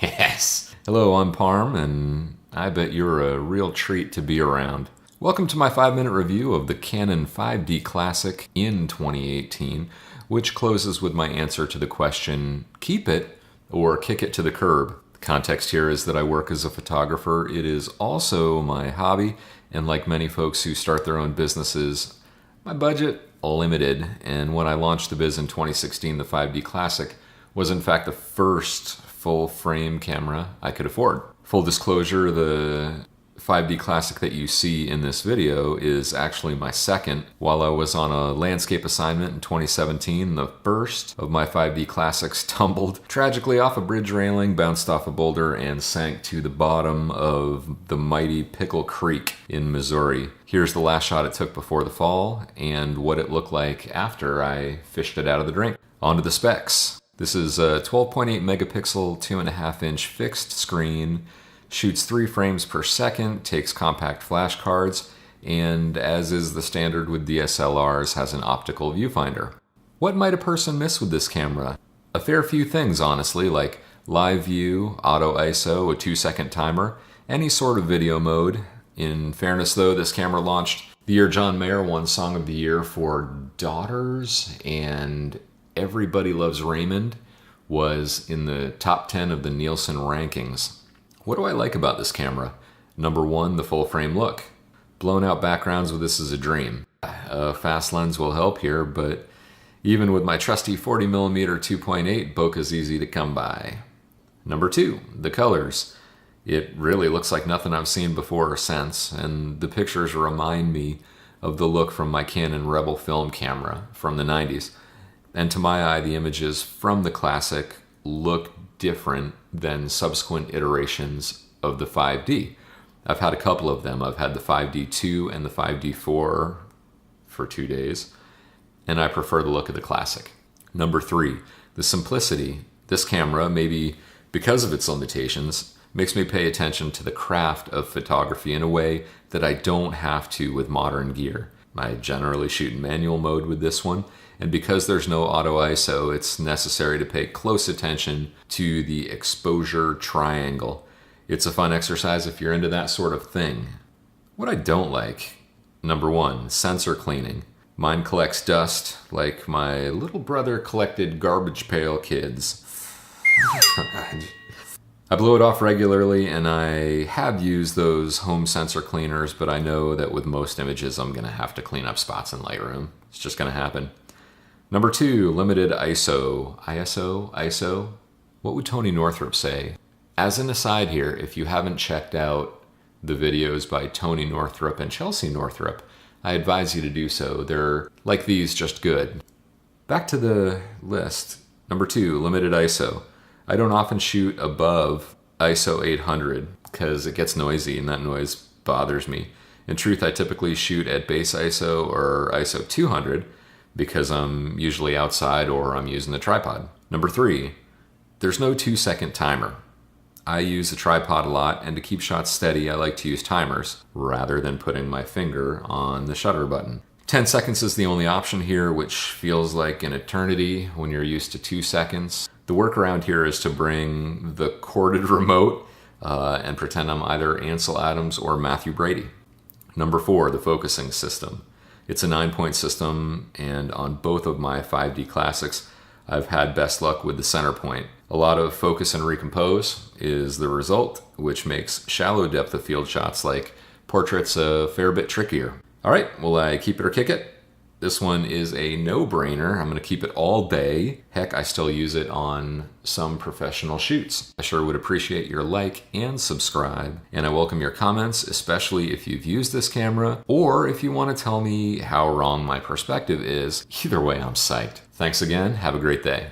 Yes. Hello, I'm Parm, and I bet you're a real treat to be around. Welcome to my 5-minute review of the Canon 5D Classic in 2018, which closes with my answer to the question, keep it or kick it to the curb. The context here is that I work as a photographer. It is also my hobby, and like many folks who start their own businesses, my budget limited, and when I launched the biz in 2016, the 5D Classic was in fact the first full-frame camera I could afford. Full disclosure, the 5D Classic that you see in this video is actually my second. While I was on a landscape assignment in 2017, the first of my 5D Classics tumbled tragically off a bridge railing, bounced off a boulder, and sank to the bottom of the mighty Pickle Creek in Missouri. Here's the last shot it took before the fall, and what it looked like after I fished it out of the drink. On to the specs. This is a 12.8 megapixel, 2.5 inch fixed screen, shoots 3 frames per second, takes compact flash cards, and as is the standard with DSLRs, has an optical viewfinder. What might a person miss with this camera? A fair few things, honestly, like live view, auto ISO, a 2-second timer, any sort of video mode. In fairness though, this camera launched the year John Mayer won Song of the Year for Daughters, and Everybody Loves Raymond was in the top 10 of the Nielsen rankings. What do I like about this camera? Number one, the full frame look. Blown out backgrounds with this is a dream. A fast lens will help here, but even with my trusty 40mm 2.8, bokeh's easy to come by. Number two, the colors. It really looks like nothing I've seen before or since, and the pictures remind me of the look from my Canon Rebel film camera from the 90s. And to my eye, the images from the Classic look different than subsequent iterations of the 5D. I've had a couple of them. I've had the 5D2 and the 5D4 for 2 days, and I prefer the look of the Classic. Number three, the simplicity. This camera, maybe because of its limitations, makes me pay attention to the craft of photography in a way that I don't have to with modern gear. I generally shoot in manual mode with this one, and because there's no auto ISO, it's necessary to pay close attention to the exposure triangle. It's a fun exercise if you're into that sort of thing. What I don't like, number one, sensor cleaning. Mine collects dust like my little brother collected garbage pail kids. I blow it off regularly, and I have used those home sensor cleaners, but I know that with most images I'm going to have to clean up spots in Lightroom. It's just going to happen. Number two, limited ISO. ISO? What would Tony Northrup say? As an aside here, if you haven't checked out the videos by Tony Northrup and Chelsea Northrup, I advise you to do so. They're like these, just good. Back to the list. Number two, limited ISO. I don't often shoot above ISO 800 because it gets noisy and that noise bothers me. In truth, I typically shoot at base ISO or ISO 200 because I'm usually outside or I'm using the tripod. Number three, there's no 2-second timer. I use a tripod a lot, and to keep shots steady, I like to use timers rather than putting my finger on the shutter button. 10 seconds is the only option here, which feels like an eternity when you're used to 2 seconds. The workaround here is to bring the corded remote and pretend I'm either Ansel Adams or Matthew Brady. Number four, the focusing system. It's a 9-point system, and on both of my 5D Classics, I've had best luck with the center point. A lot of focus and recompose is the result, which makes shallow depth of field shots like portraits a fair bit trickier. All right, will I keep it or kick it? This one is a no-brainer. I'm going to keep it all day. Heck, I still use it on some professional shoots. I sure would appreciate your like and subscribe, and I welcome your comments, especially if you've used this camera, or if you want to tell me how wrong my perspective is. Either way, I'm psyched. Thanks again. Have a great day.